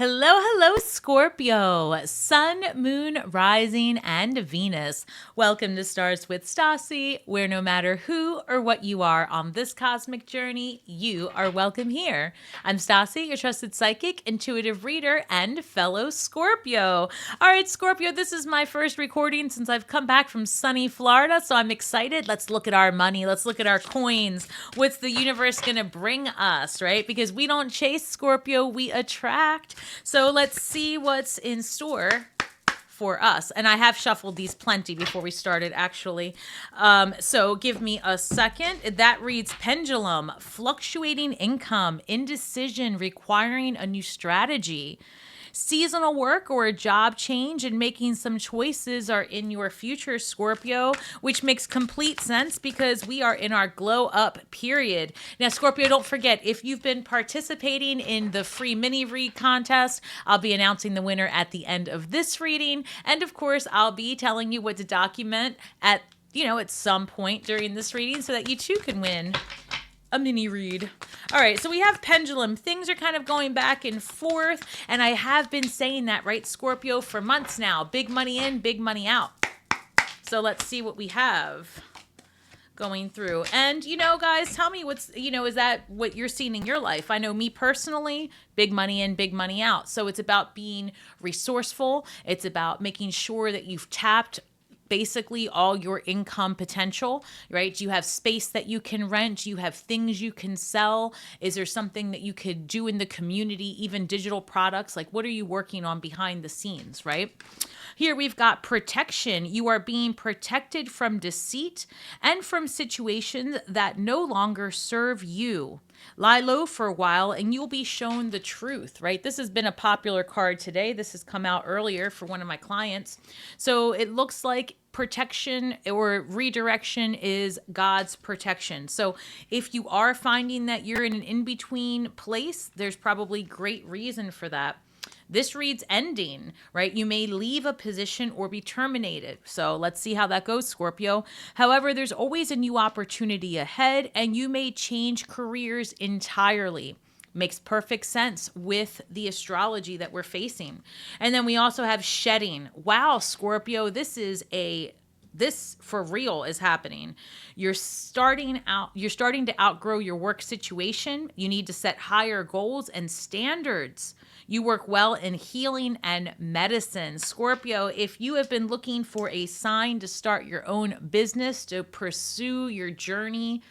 Hello, hello, Scorpio, Sun, Moon, Rising, and Venus. Welcome to Stars with Stasi, where no matter who or what you are on this cosmic journey, you are welcome here. I'm Stasi, your trusted psychic, intuitive reader, and fellow Scorpio. All right, Scorpio, this is my first recording since I've come back from sunny Florida, so I'm excited. Let's look at our money. Let's look at our coins. What's the universe going to bring us, right? Because we don't chase, Scorpio, we attract. So let's see what's in store for us. And I have shuffled these plenty before we started, actually. So give me a second. That reads pendulum, fluctuating income, indecision, requiring a new strategy. Seasonal work or a job change and making some choices are in your future, Scorpio, which makes complete sense because we are in our glow up period. Now, Scorpio, don't forget, if you've been participating in the free mini read contest, I'll be announcing the winner at the end of this reading. And of course, I'll be telling you what to document at some point during this reading so that you too can win a mini read. All right, so we have pendulum. Things are kind of going back and forth, and I have been saying that, right, Scorpio, for months now. Big money in, big money out. So let's see what we have going through. And, guys, tell me is that what you're seeing in your life? I know me personally, big money in, big money out. So it's about being resourceful. It's about making sure that you've tapped basically all your income potential, right? Do you have space that you can rent? Do you have things you can sell? Is there something that you could do in the community, even digital products? Like, what are you working on behind the scenes, right? Here we've got protection. You are being protected from deceit and from situations that no longer serve you. Lie low for a while and you'll be shown the truth, right? This has been a popular card today. This has come out earlier for one of my clients. So it looks like protection or redirection is God's protection. So if you are finding that you're in an in-between place, there's probably great reason for that. This reads ending, right? You may leave a position or be terminated. So let's see how that goes, Scorpio. However, there's always a new opportunity ahead and you may change careers entirely. Makes perfect sense with the astrology that we're facing. And then we also have shedding. Wow, Scorpio, this for real is happening. You're starting to outgrow your work situation. You need to set higher goals and standards. You work well in healing and medicine. Scorpio, if you have been looking for a sign to start your own business, to pursue your journey,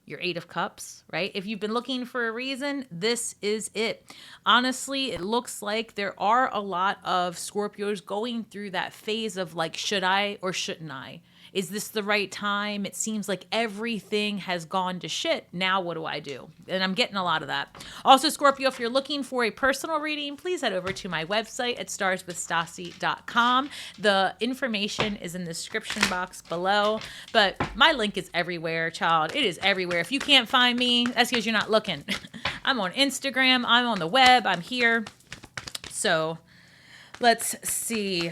your 8 of Cups, right? If you've been looking for a reason, this is it. Honestly, it looks like there are a lot of Scorpios going through that phase of like, should I or shouldn't I? Is this the right time? It seems like everything has gone to shit. Now what do I do? And I'm getting a lot of that. Also, Scorpio, if you're looking for a personal reading, please head over to my website at starswithstasi.com. The information is in the description box below, but my link is everywhere, child. It is everywhere. If you can't find me, that's because you're not looking. I'm on Instagram. I'm on the web. I'm here. So let's see.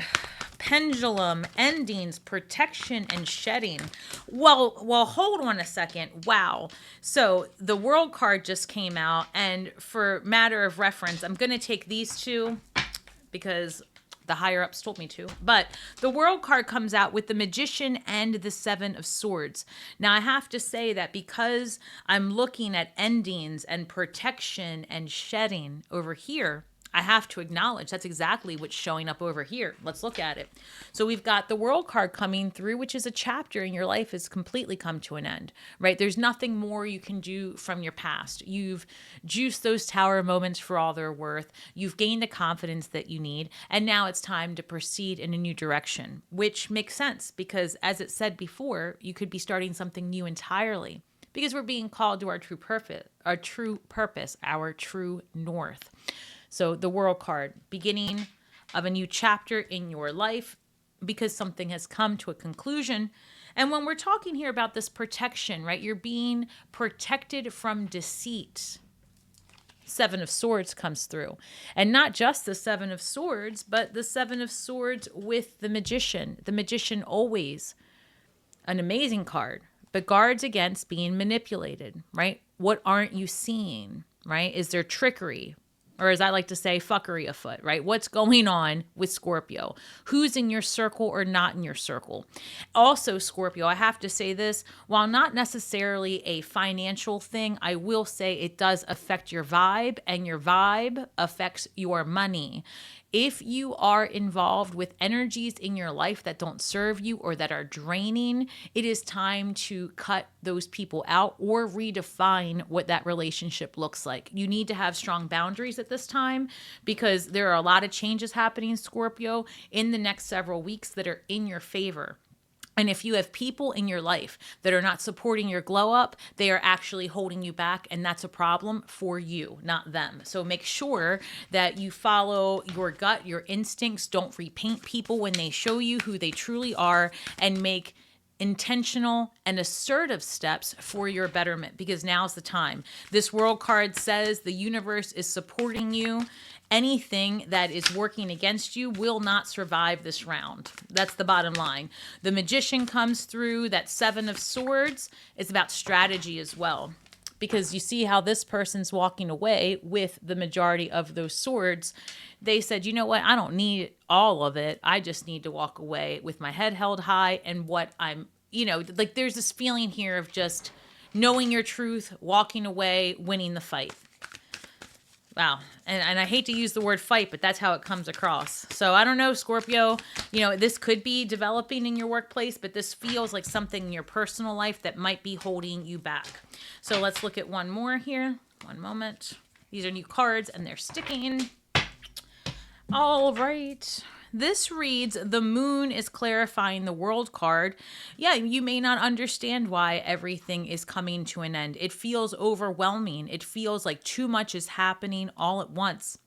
Pendulum, endings, protection, and shedding. Well, hold on a second. Wow. So the World card just came out, and for matter of reference, I'm going to take these two because the higher ups told me to. But the World card comes out with the Magician and the 7 of Swords. Now, I have to say that because I'm looking at endings and protection and shedding over here, I have to acknowledge that's exactly what's showing up over here. Let's look at it. So we've got the World card coming through, which is a chapter in your life has completely come to an end, right? There's nothing more you can do from your past. You've juiced those tower moments for all they're worth. You've gained the confidence that you need. And now it's time to proceed in a new direction, which makes sense because as it said before, you could be starting something new entirely because we're being called to our true purpose, our true north. So the World card, beginning of a new chapter in your life because something has come to a conclusion. And when we're talking here about this protection, right, you're being protected from deceit. 7 of Swords comes through. And not just the 7 of Swords, but the 7 of Swords with the Magician. The Magician always an amazing card, but guards against being manipulated, right? What aren't you seeing, right? Is there trickery? or as I like to say, fuckery afoot, right? What's going on with Scorpio? Who's in your circle or not in your circle? Also, Scorpio, I have to say this, while not necessarily a financial thing, I will say it does affect your vibe, and your vibe affects your money. If you are involved with energies in your life that don't serve you or that are draining, it is time to cut those people out or redefine what that relationship looks like. You need to have strong boundaries at this time because there are a lot of changes happening, Scorpio, in the next several weeks that are in your favor. And if you have people in your life that are not supporting your glow up, they are actually holding you back. And that's a problem for you, not them. So make sure that you follow your gut, your instincts. Don't repaint people when they show you who they truly are, and make intentional and assertive steps for your betterment, because now's the time. This world card says the universe is supporting you. Anything that is working against you will not survive this round. That's the bottom line. The Magician comes through, that Seven of Swords. It's about strategy as well, because you see how this person's walking away with the majority of those swords. They said, you know what? I don't need all of it. I just need to walk away with my head held high and what I'm, like there's this feeling here of just knowing your truth, walking away, winning the fight. Wow. And I hate to use the word fight, but that's how it comes across. So I don't know, Scorpio, this could be developing in your workplace, but this feels like something in your personal life that might be holding you back. So let's look at one more here. One moment. These are new cards and they're sticking. All right. This reads, the moon is clarifying the world card. Yeah, you may not understand why everything is coming to an end. It feels overwhelming. It feels like too much is happening all at once.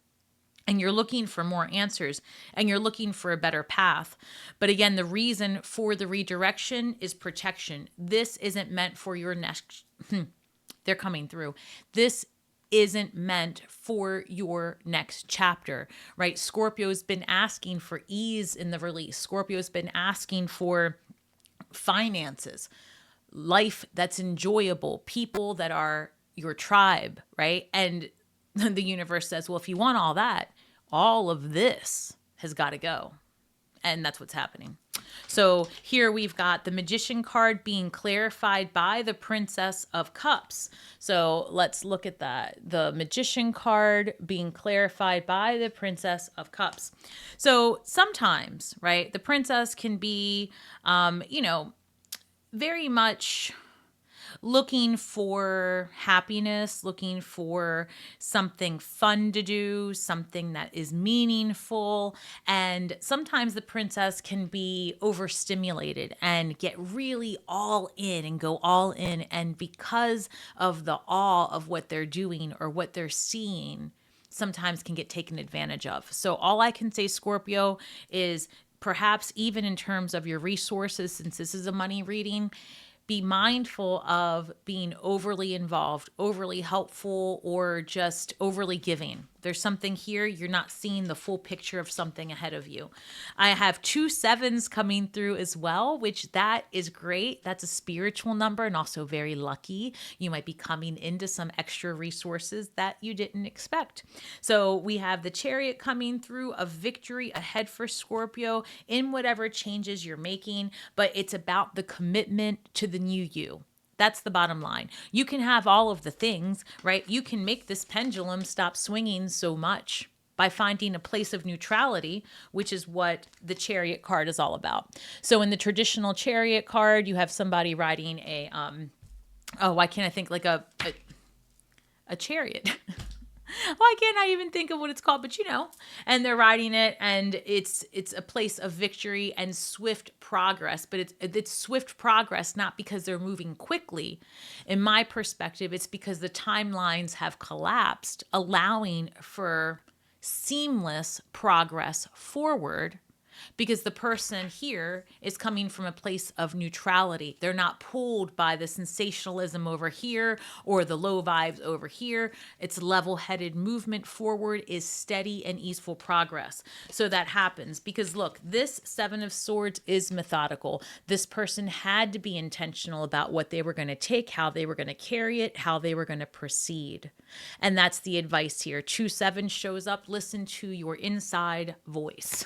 And you're looking for more answers and you're looking for a better path. But again, the reason for the redirection is protection. This isn't meant for your next, they're coming through. This isn't meant for your next chapter, right? Scorpio's been asking for ease in the release. Scorpio's been asking for finances, life that's enjoyable, people that are your tribe, right? And the universe says, well, if you want all that, all of this has got to go. And that's what's happening. So here we've got the Magician card being clarified by the Princess of Cups. So let's look at that. The Magician card being clarified by the Princess of Cups. So sometimes, right, the princess can be, very much looking for happiness, looking for something fun to do, something that is meaningful. And sometimes the princess can be overstimulated and get really all in and go all in. And because of the awe of what they're doing or what they're seeing, sometimes can get taken advantage of. So all I can say, Scorpio, is perhaps even in terms of your resources, since this is a money reading, be mindful of being overly involved, overly helpful, or just overly giving. There's something here, you're not seeing the full picture of something ahead of you. I have 2 sevens coming through as well, which that is great. That's a spiritual number and also very lucky. You might be coming into some extra resources that you didn't expect. So we have the Chariot coming through, a victory ahead for Scorpio in whatever changes you're making, but it's about the commitment to the new you. That's the bottom line. You can have all of the things, right? You can make this pendulum stop swinging so much by finding a place of neutrality, which is what the Chariot card is all about. So in the traditional Chariot card, you have somebody riding a, why can't I think, like a chariot? Why can't I even think of what it's called? But and they're riding it, and it's a place of victory and swift progress. But it's swift progress not because they're moving quickly. In my perspective, it's because the timelines have collapsed, allowing for seamless progress forward. because the person here is coming from a place of neutrality. They're not pulled by the sensationalism over here or the low vibes over here. It's level-headed movement forward is steady and easeful progress. So that happens because look, this Seven of Swords is methodical. This person had to be intentional about what they were going to take, how they were going to carry it, how they were going to proceed. And that's the advice here. 2-7 shows up. Listen to your inside voice,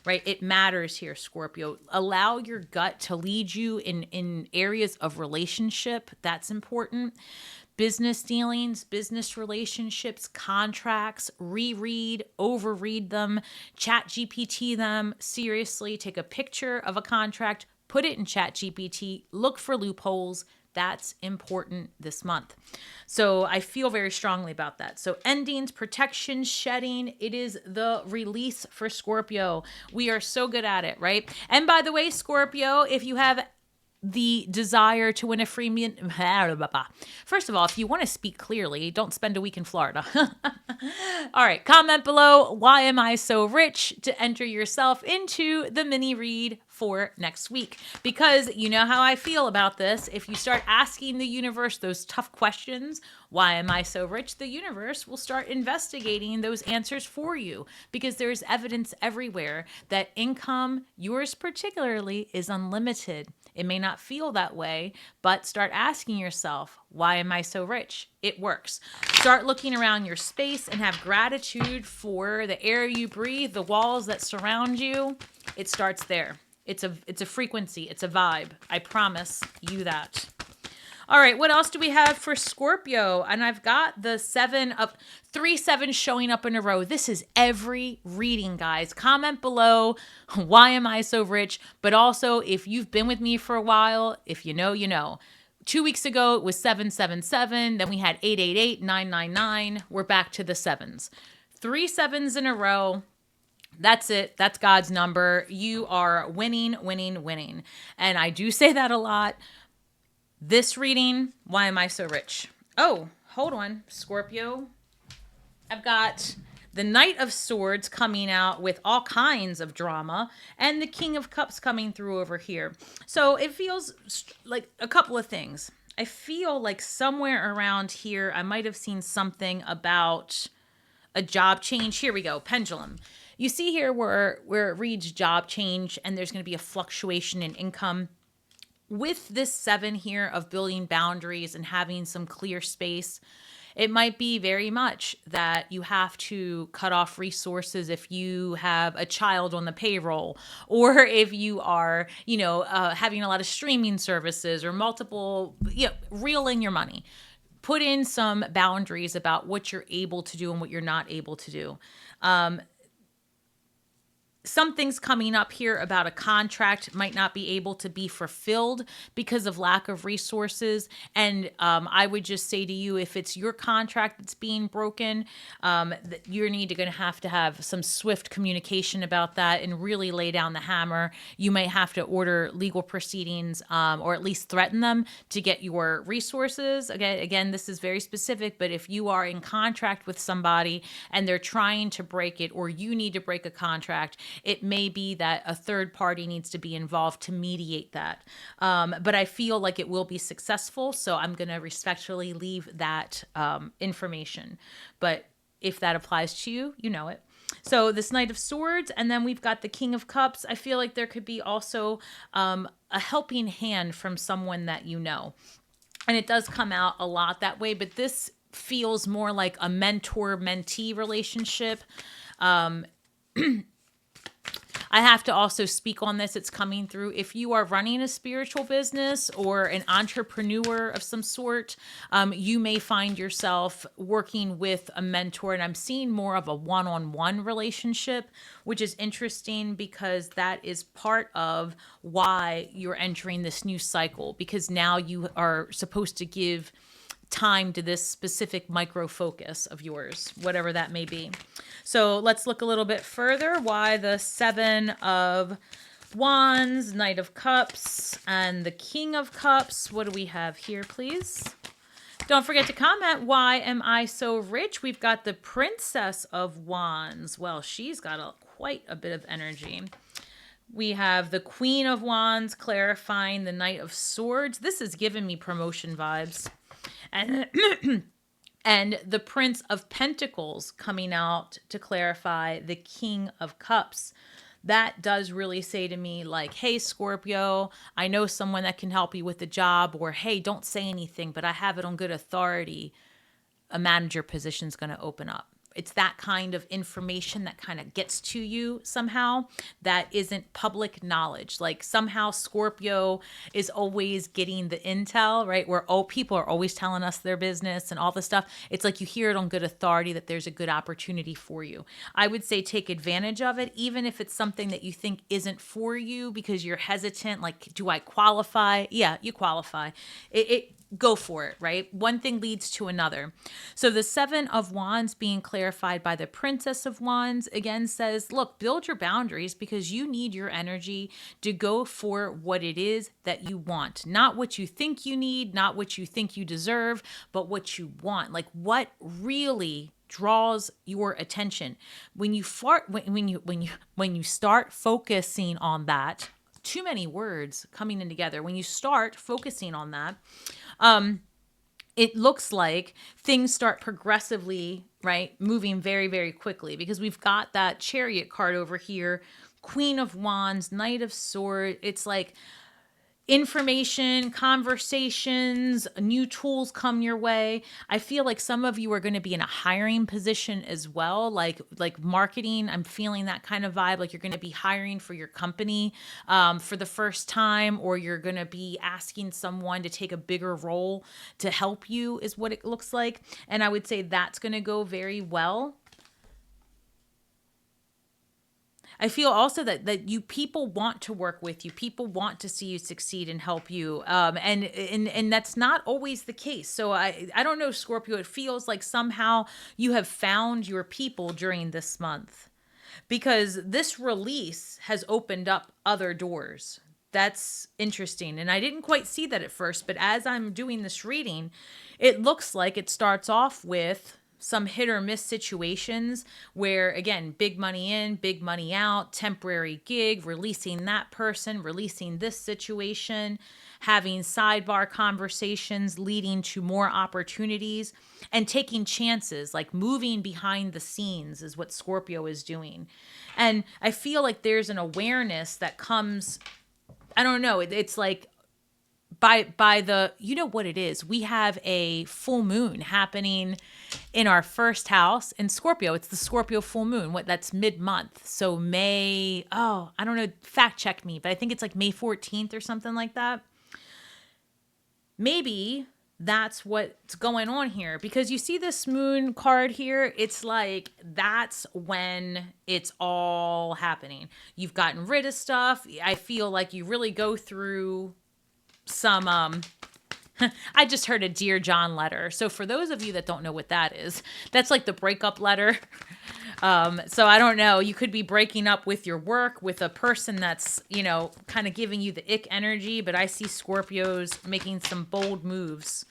right? It matters here, Scorpio. Allow your gut to lead you in areas of relationship. That's important. Business dealings, business relationships, contracts, reread, overread them, chat GPT them. Seriously, take a picture of a contract, put it in chat GPT, look for loopholes. That's important this month. So I feel very strongly about that. So endings, protection, shedding, it is the release for Scorpio. We are so good at it, right? And by the way, Scorpio, if you have the desire to win a free first of all, if you want to speak clearly, don't spend a week in Florida. All right, comment below, why am I so rich, to enter yourself into the mini read for next week. Because you know how I feel about this. If you start asking the universe those tough questions, why am I so rich? The universe will start investigating those answers for you, because there's evidence everywhere that income, yours particularly, is unlimited. It may not feel that way, but start asking yourself, why am I so rich? It works. Start looking around your space and have gratitude for the air you breathe, the walls that surround you. It starts there. It's a frequency. It's a vibe. I promise you that. All right, what else do we have for Scorpio? And I've got the 3 7s showing up in a row. This is every reading, guys. Comment below, why am I so rich? But also, if you've been with me for a while, if you know, you know. 2 weeks ago, it was 777. Then we had 888, 999. We're back to the 7s. 3 7s in a row. That's it. That's God's number. You are winning, winning, winning. And I do say that a lot. This reading, why am I so rich? Oh, hold on, Scorpio. I've got the Knight of Swords coming out with all kinds of drama, and the King of Cups coming through over here. So it feels like a couple of things. I feel like somewhere around here, I might have seen something about a job change. Here we go, pendulum. You see here where it reads job change, and there's going to be a fluctuation in income. With this 7 here of building boundaries and having some clear space, it might be very much that you have to cut off resources if you have a child on the payroll, or if you are, having a lot of streaming services or multiple, reel in your money. Put in some boundaries about what you're able to do and what you're not able to do. Something's coming up here about a contract might not be able to be fulfilled because of lack of resources. And I would just say to you, if it's your contract that's being broken, you're going to have some swift communication about that and really lay down the hammer. You might have to order legal proceedings or at least threaten them to get your resources. Again, this is very specific, but if you are in contract with somebody and they're trying to break it, or you need to break a contract, it may be that a third party needs to be involved to mediate that. But I feel like it will be successful, so I'm going to respectfully leave that information. But if that applies to you, you know it. So this Knight of Swords, and then we've got the King of Cups. I feel like there could be also a helping hand from someone that you know. And it does come out a lot that way, but this feels more like a mentor-mentee relationship. I have to also speak on this. It's coming through. If you are running a spiritual business or an entrepreneur of some sort, you may find yourself working with a mentor. And I'm seeing more of a one-on-one relationship, which is interesting because that is part of why you're entering this new cycle, because now you are supposed to give time to this specific micro focus of yours, whatever that may be. So let's look a little bit further. Why the 7 of Wands, Knight of Cups, and the King of Cups. What do we have here, please? Don't forget to comment, why am I so rich? We've got the Princess of Wands. Well, she's got quite a bit of energy. We have the Queen of Wands clarifying the Knight of Swords. This is giving me promotion vibes. And and the Prince of Pentacles coming out to clarify the King of Cups. That does really say to me, like, hey, Scorpio, I know someone that can help you with the job, or hey, don't say anything, but I have it on good authority. A manager position is going to open up. It's that kind of information that kind of gets to you somehow that isn't public knowledge. Like somehow Scorpio is always getting the intel, right? Where people are always telling us their business and all this stuff. It's like you hear it on good authority that there's a good opportunity for you. I would say take advantage of it, even if it's something that you think isn't for you because you're hesitant. Like, do I qualify? Yeah, you qualify. Go for it, right? One thing leads to another. So the Seven of Wands being clarified by the Princess of Wands again says, look, build your boundaries because you need your energy to go for what it is that you want. Not what you think you need, not what you think you deserve, but what you want. Like what really draws your attention. When you start focusing on that, too many words coming in together. When you start focusing on that, it looks like things start progressively, right, moving very, very quickly because we've got that Chariot card over here, Queen of Wands, Knight of Swords. It's like information, conversations, new tools come your way. I feel like some of you are going to be in a hiring position as well, like marketing. I'm feeling that kind of vibe, like you're going to be hiring for your company for the first time, or you're going to be asking someone to take a bigger role to help you is what it looks like. And I would say that's going to go very well. I feel also that you people want to work with you. People want to see you succeed and help you. And that's not always the case. So I don't know, Scorpio, it feels like somehow you have found your people during this month because this release has opened up other doors. That's interesting. And I didn't quite see that at first, but as I'm doing this reading, it looks like it starts off with some hit or miss situations where, again, big money in, big money out, temporary gig, releasing that person, releasing this situation, having sidebar conversations leading to more opportunities, and taking chances, like moving behind the scenes is what Scorpio is doing. And I feel like there's an awareness that comes, I don't know, it's like, by the, you know what it is, we have a full moon happening in our first house in Scorpio. It's the Scorpio full moon. That's mid-month. So May, I don't know, fact check me, but I think it's like May 14th or something like that. Maybe that's what's going on here because you see this moon card here. It's like that's when it's all happening. You've gotten rid of stuff. I feel like you really go through some I just heard a Dear John letter. So for those of you that don't know what that is, that's like the breakup letter. So I don't know, you could be breaking up with your work with a person that's, kind of giving you the ick energy, but I see Scorpios making some bold moves.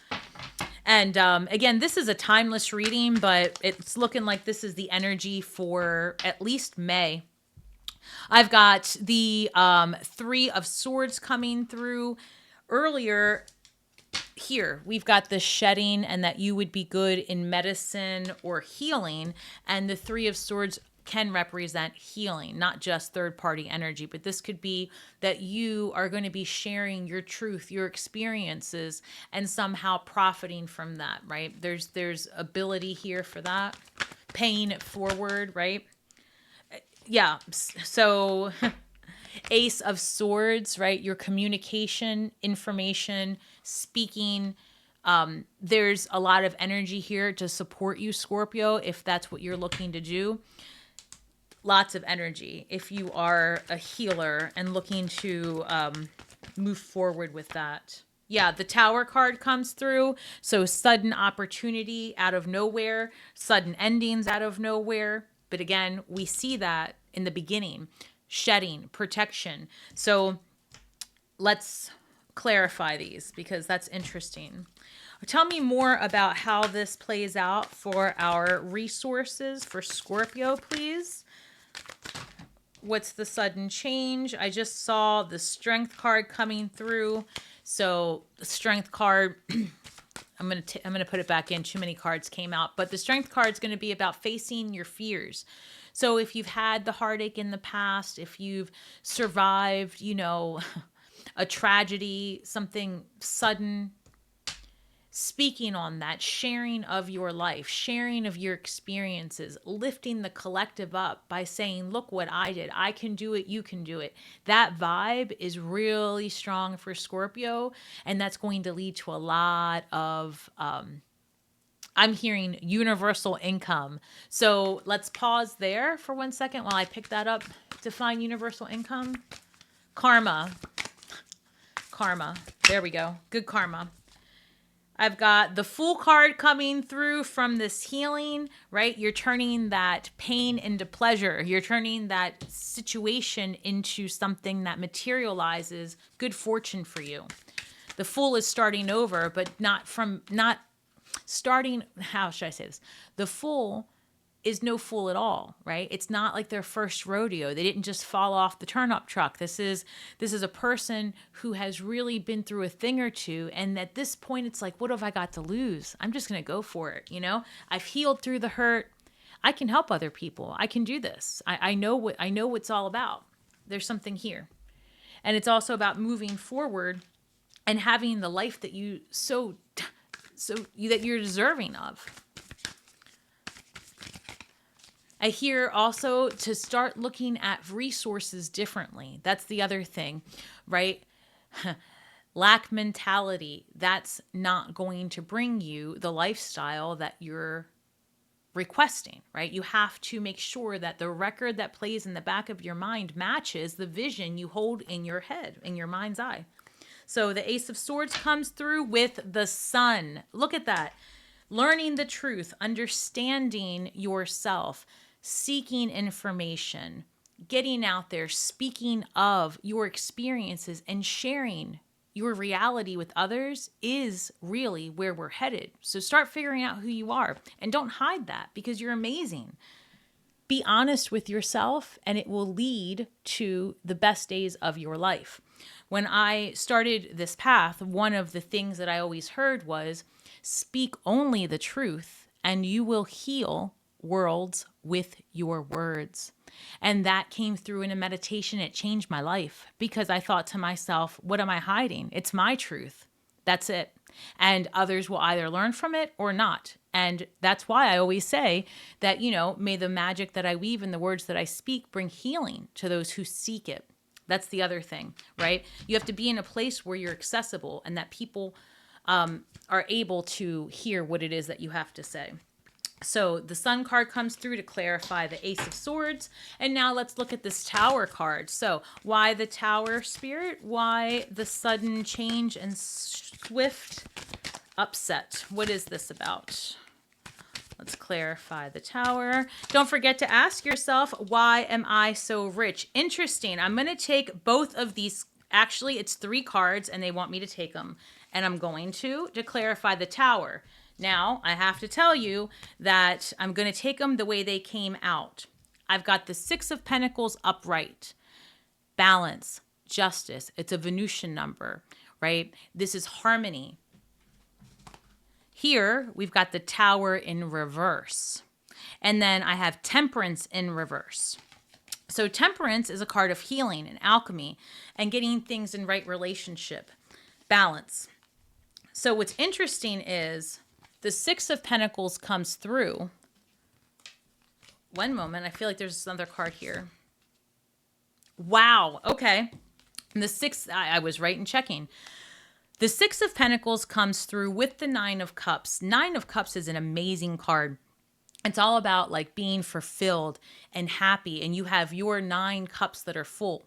And again, this is a timeless reading, but it's looking like this is the energy for at least May. I've got the Three of Swords coming through. Earlier here, we've got the shedding and that you would be good in medicine or healing. And the Three of Swords can represent healing, not just third-party energy. But this could be that you are going to be sharing your truth, your experiences, and somehow profiting from that, right? There's ability here for that. Paying it forward, right? Yeah, so... Ace of Swords, right? Your communication, information, speaking. There's a lot of energy here to support you, Scorpio, if that's what you're looking to do. Lots of energy if you are a healer and looking to move forward with that. Yeah, the Tower card comes through. So sudden opportunity out of nowhere, sudden endings out of nowhere. But again, we see that in the beginning. Shedding, protection. So let's clarify these because that's interesting. Tell me more about how this plays out for our resources for Scorpio, please. What's the sudden change? I just saw the strength card coming through. So the strength card, I'm gonna put it back in. Too many cards came out, but the strength card is going to be about facing your fears. So if you've had the heartache in the past, if you've survived, a tragedy, something sudden, speaking on that, sharing of your life, sharing of your experiences, lifting the collective up by saying, look what I did. I can do it. You can do it. That vibe is really strong for Scorpio. And that's going to lead to a lot of, I'm hearing universal income. So let's pause there for 1 second while I pick that up. Define universal income. Karma. There we go. Good karma. I've got the Fool card coming through from this healing, right? You're turning that pain into pleasure. You're turning that situation into something that materializes good fortune for you. The Fool is starting over, but not starting, how should I say this? The Fool is no fool at all, right? It's not like their first rodeo. They didn't just fall off the turnip truck. This is a person who has really been through a thing or two, and at this point it's like, what have I got to lose? I'm just going to go for it, I've healed through the hurt. I can help other people. I can do this. I know what it's all about. There's something here. And it's also about moving forward and having the life that that you're deserving of. I hear also to start looking at resources differently. That's the other thing, right? Lack mentality. That's not going to bring you the lifestyle that you're requesting, right? You have to make sure that the record that plays in the back of your mind matches the vision you hold in your head, in your mind's eye. So the Ace of Swords comes through with the Sun. Look at that. Learning the truth, understanding yourself, seeking information, getting out there, speaking of your experiences and sharing your reality with others is really where we're headed. So start figuring out who you are and don't hide that because you're amazing. Be honest with yourself and it will lead to the best days of your life. When I started this path, one of the things that I always heard was speak only the truth and you will heal worlds with your words. And that came through in a meditation. It changed my life because I thought to myself, what am I hiding? It's my truth. That's it. And others will either learn from it or not. And that's why I always say that, may the magic that I weave and the words that I speak bring healing to those who seek it. That's the other thing, right? You have to be in a place where you're accessible and that people are able to hear what it is that you have to say. So the Sun card comes through to clarify the Ace of Swords. And now let's look at this Tower card. So why the Tower Spirit? Why the sudden change and swift upset? What is this about? Let's clarify the Tower. Don't forget to ask yourself, why am I so rich? Interesting. I'm going to take both of these. Actually, it's 3 cards and they want me to take them. And I'm going to clarify the Tower. Now, I have to tell you that I'm going to take them the way they came out. I've got the 6 of Pentacles upright. Balance, justice. It's a Venusian number, right? This is harmony. Here, we've got the Tower in reverse. And then I have Temperance in reverse. So Temperance is a card of healing and alchemy and getting things in right relationship. Balance. So what's interesting is the 6 of Pentacles comes through. One moment. I feel like there's another card here. Wow. Okay. And the 6, I was right in checking. The 6 of Pentacles comes through with the 9 of Cups. 9 of Cups is an amazing card. It's all about like being fulfilled and happy. And you have your 9 cups that are full.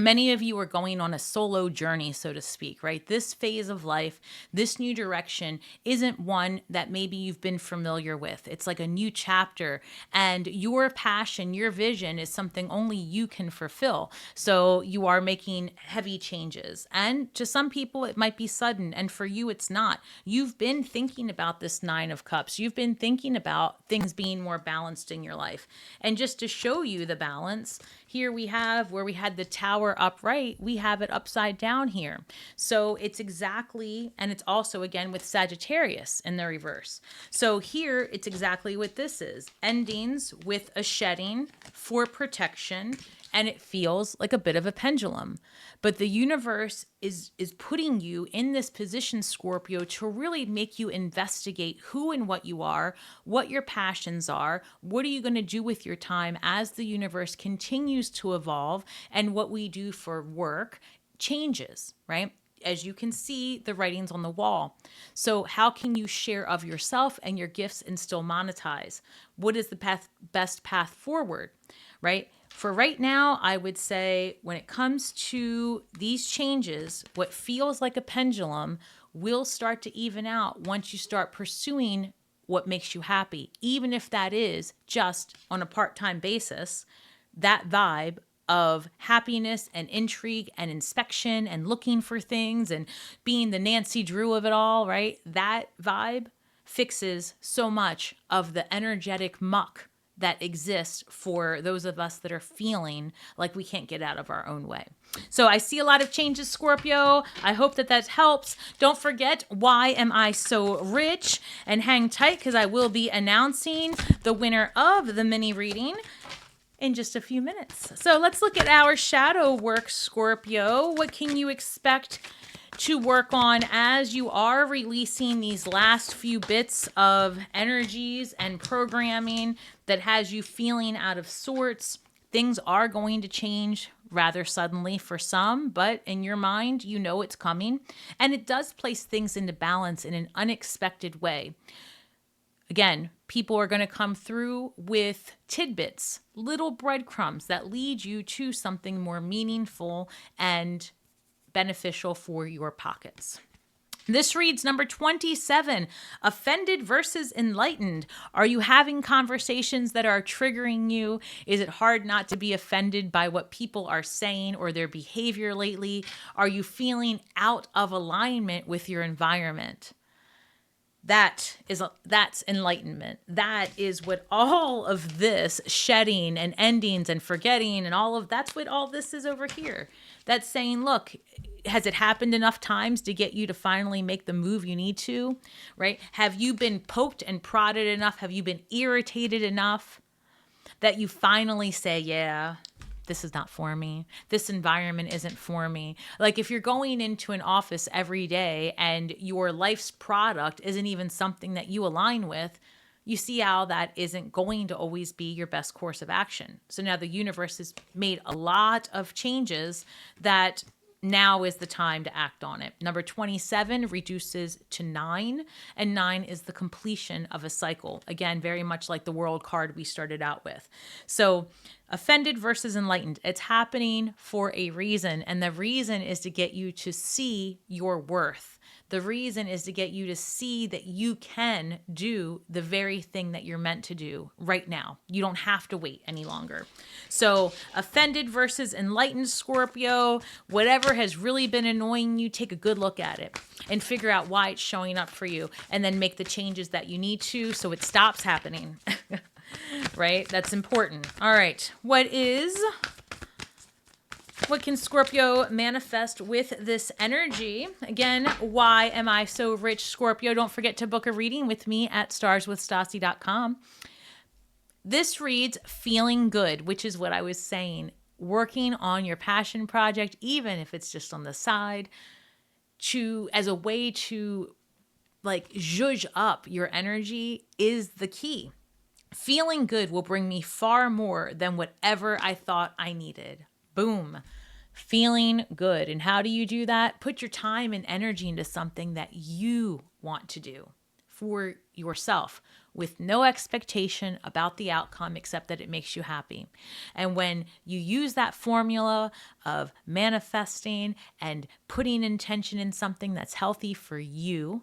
Many of you are going on a solo journey, so to speak, right? This phase of life, this new direction isn't one that maybe you've been familiar with. It's like a new chapter, and your passion, your vision is something only you can fulfill. So you are making heavy changes. And to some people, it might be sudden, and for you, it's not. You've been thinking about this Nine of Cups. You've been thinking about things being more balanced in your life. And just to show you the balance, here we have where we had the Tower upright, we have it upside down here. So it's exactly, and it's also again with Sagittarius in the reverse. So here it's exactly what this is. Endings with a shedding for protection, and it feels like a bit of a pendulum. But the universe is putting you in this position, Scorpio, to really make you investigate who and what you are, what your passions are, what are you going to do with your time as the universe continues to evolve, and what we do for work changes, right? As you can see, the writing's on the wall. So how can you share of yourself and your gifts and still monetize? What is the best path forward, right? For right now, I would say when it comes to these changes, what feels like a pendulum will start to even out once you start pursuing what makes you happy, even if that is just on a part-time basis, that vibe of happiness and intrigue and inspection and looking for things and being the Nancy Drew of it all, right? That vibe fixes so much of the energetic muck that exists for those of us that are feeling like we can't get out of our own way. So I see a lot of changes, Scorpio. I hope that helps. Don't forget, why am I so rich? And hang tight because I will be announcing the winner of the mini reading in just a few minutes. So let's look at our shadow work, Scorpio. What can you expect to work on as you are releasing these last few bits of energies and programming that has you feeling out of sorts? Things are going to change rather suddenly for some, but in your mind, you know it's coming. And it does place things into balance in an unexpected way. Again, people are going to come through with tidbits, little breadcrumbs that lead you to something more meaningful and beneficial for your pockets. This reads number 27, offended versus enlightened. Are you having conversations that are triggering you? Is it hard not to be offended by what people are saying or their behavior lately? Are you feeling out of alignment with your environment? That's enlightenment. That is what all of this shedding and endings and forgetting and that's what all this is over here. That's saying, look, has it happened enough times to get you to finally make the move you need to, right? Have you been poked and prodded enough? Have you been irritated enough that you finally say, yeah, this is not for me. This environment isn't for me. Like if you're going into an office every day and your life's product isn't even something that you align with, you see how that isn't going to always be your best course of action. So now the universe has made a lot of changes that now is the time to act on it. Number 27 reduces to 9, and 9 is the completion of a cycle. Again, very much like the World card we started out with. So offended versus enlightened. It's happening for a reason, and the reason is to get you to see your worth. The reason is to get you to see that you can do the very thing that you're meant to do right now. You don't have to wait any longer. So offended versus enlightened, Scorpio, whatever has really been annoying you, take a good look at it and figure out why it's showing up for you, and then make the changes that you need to so it stops happening. Right? That's important. All right. What can Scorpio manifest with this energy? Again, why am I so rich, Scorpio? Don't forget to book a reading with me at starswithstasi.com. This reads feeling good, which is what I was saying. Working on your passion project, even if it's just on the side, as a way to like zhuzh up your energy is the key. Feeling good will bring me far more than whatever I thought I needed. Boom. Feeling good. And how do you do that? Put your time and energy into something that you want to do for yourself. with no expectation about the outcome except that it makes you happy. And when you use that formula of manifesting and putting intention in something that's healthy for you,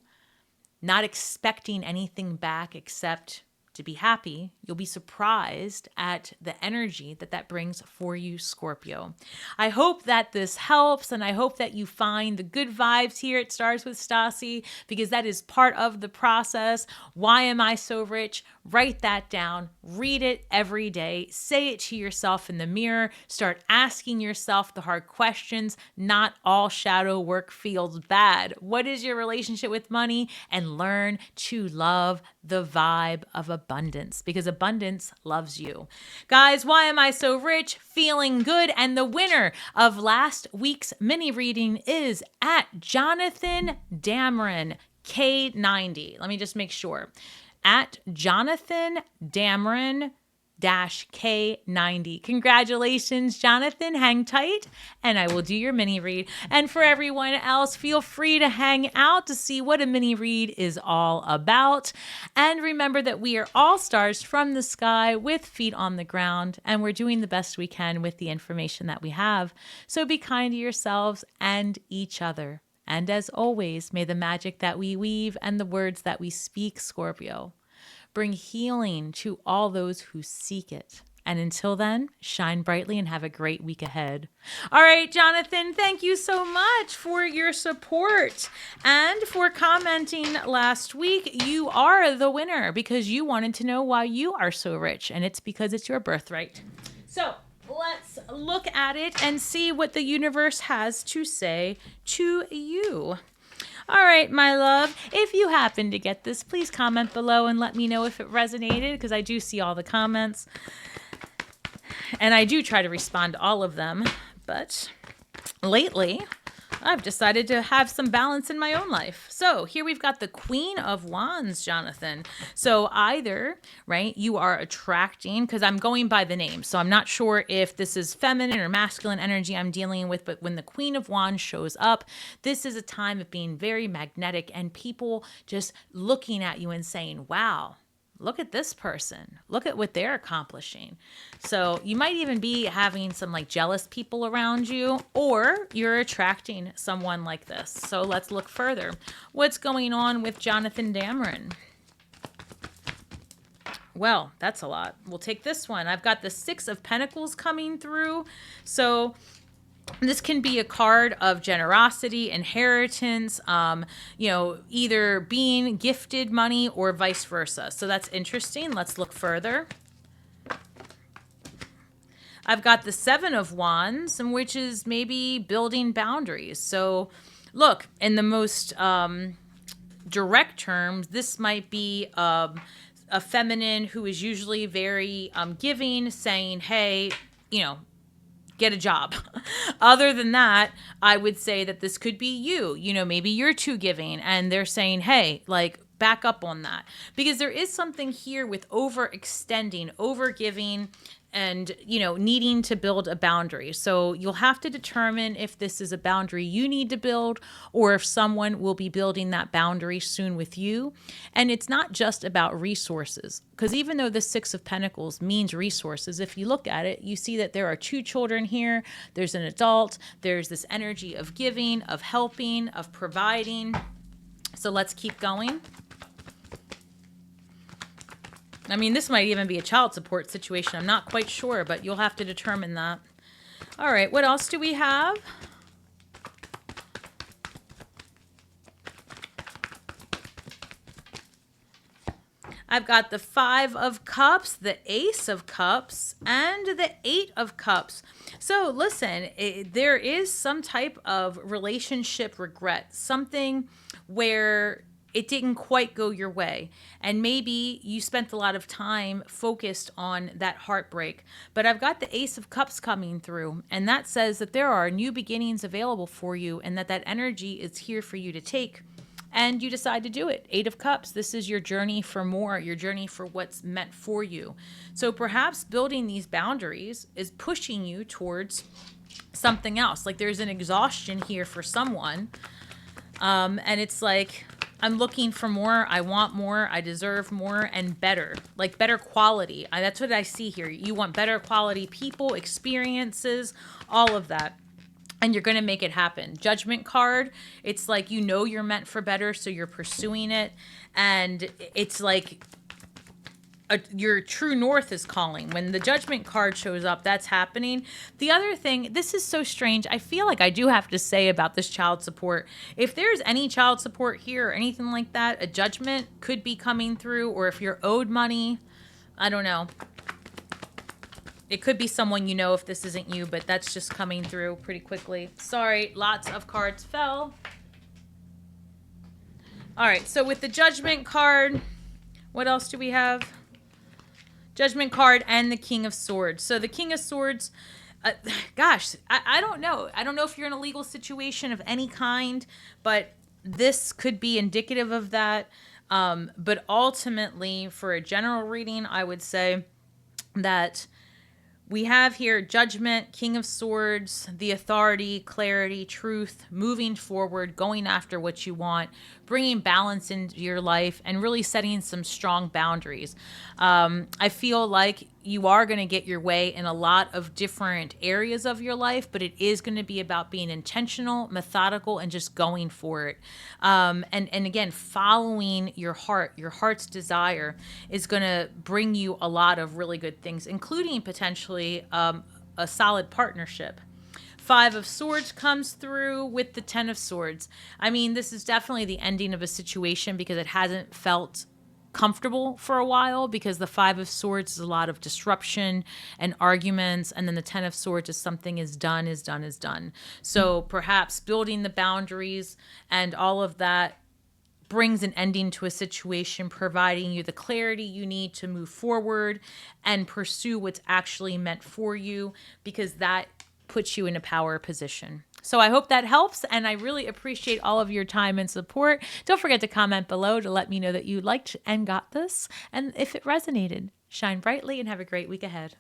not expecting anything back except to be happy, you'll be surprised at the energy that that brings for you, Scorpio. I hope that this helps, and I hope that you find the good vibes here at Stars with Stasi, because that is part of the process. Why am I so rich? Write that down. Read it every day. Say it to yourself in the mirror. Start asking yourself the hard questions. Not all shadow work feels bad. What is your relationship with money? And learn to love the vibe of abundance, because abundance loves you. Guys, why am I so rich? Feeling good. And the winner of last week's mini reading is at Jonathan Dameron, K90. Let me just make sure. At Jonathan Dameron K90. Congratulations, Jonathan. Hang tight and I will do your mini read. And for everyone else, feel free to hang out to see what a mini read is all about. And remember that we are all stars from the sky with feet on the ground, and we're doing the best we can with the information that we have. So be kind to yourselves and each other. And as always, may the magic that we weave and the words that we speak, Scorpio, bring healing to all those who seek it. And until then, shine brightly and have a great week ahead. All right, Jonathan, thank you so much for your support and for commenting last week. You are the winner because you wanted to know why you are so rich, and it's because it's your birthright. So let's look at it and see what the universe has to say to you. All right, my love, if you happen to get this, please comment below and let me know if it resonated, because I do see all the comments. And I do try to respond to all of them. But lately, I've decided to have some balance in my own life. So here we've got the Queen of Wands, Jonathan. So either, right, you are attracting, because I'm going by the name, so I'm not sure if this is feminine or masculine energy I'm dealing with, but when the Queen of Wands shows up, this is a time of being very magnetic and people just looking at you and saying, wow, look at this person. Look at what they're accomplishing. So you might even be having some like jealous people around you, or you're attracting someone like this. So let's look further. What's going on with Jonathan Dameron? Well, that's a lot. We'll take this one. I've got the Six of Pentacles coming through. So this can be a card of generosity, inheritance, either being gifted money or vice versa. So that's interesting. Let's look further. I've got the Seven of Wands, which is maybe building boundaries. So look, in the most direct terms, this might be a feminine who is usually very giving, saying, hey, get a job. Other than that, I would say that this could be you. Maybe you're too giving and they're saying, hey, like, back up on that. Because there is something here with overextending, overgiving, and, needing to build a boundary. So you'll have to determine if this is a boundary you need to build or if someone will be building that boundary soon with you. And it's not just about resources, because even though the Six of Pentacles means resources, if you look at it, you see that there are two children here. There's an adult. There's this energy of giving, of helping, of providing. So let's keep going. I mean, this might even be a child support situation. I'm not quite sure, but you'll have to determine that. All right, what else do we have? I've got the Five of Cups, the Ace of Cups, and the Eight of Cups. So listen, there is some type of relationship regret, something where it didn't quite go your way. And maybe you spent a lot of time focused on that heartbreak. But I've got the Ace of Cups coming through, and that says that there are new beginnings available for you and that energy is here for you to take. And you decide to do it. Eight of Cups, this is your journey for more, your journey for what's meant for you. So perhaps building these boundaries is pushing you towards something else. Like there's an exhaustion here for someone. And it's like, I'm looking for more. I want more. I deserve more and better, like better quality. That's what I see here. You want better quality people, experiences, all of that. And you're going to make it happen. Judgment card, it's like you know you're meant for better, so you're pursuing it. And it's like your true north is calling. When the judgment card shows up, that's happening. The other thing, this is so strange. I feel like I do have to say about this child support. If there's any child support here or anything like that, a judgment could be coming through, or if you're owed money, I don't know. It could be someone you know if this isn't you, but that's just coming through pretty quickly. Sorry, lots of cards fell. All right, so with the judgment card, what else do we have? Judgment card and the King of Swords. So the King of Swords, gosh, I don't know. I don't know if you're in a legal situation of any kind, but this could be indicative of that. But ultimately, for a general reading, I would say that we have here judgment, King of Swords, the authority, clarity, truth, moving forward, going after what you want, bringing balance into your life, and really setting some strong boundaries. I feel like you are going to get your way in a lot of different areas of your life, but it is going to be about being intentional, methodical, and just going for it. And again, following your heart, your heart's desire is going to bring you a lot of really good things, including potentially a solid partnership. Five of Swords comes through with the Ten of Swords. I mean, this is definitely the ending of a situation because it hasn't felt comfortable for a while, because the Five of Swords is a lot of disruption and arguments, and then the Ten of Swords is something is done. So perhaps building the boundaries and all of that brings an ending to a situation, providing you the clarity you need to move forward and pursue what's actually meant for you, because that puts you in a power position. So I hope that helps, and I really appreciate all of your time and support. Don't forget to comment below to let me know that you liked and got this, and if it resonated. Shine brightly and have a great week ahead.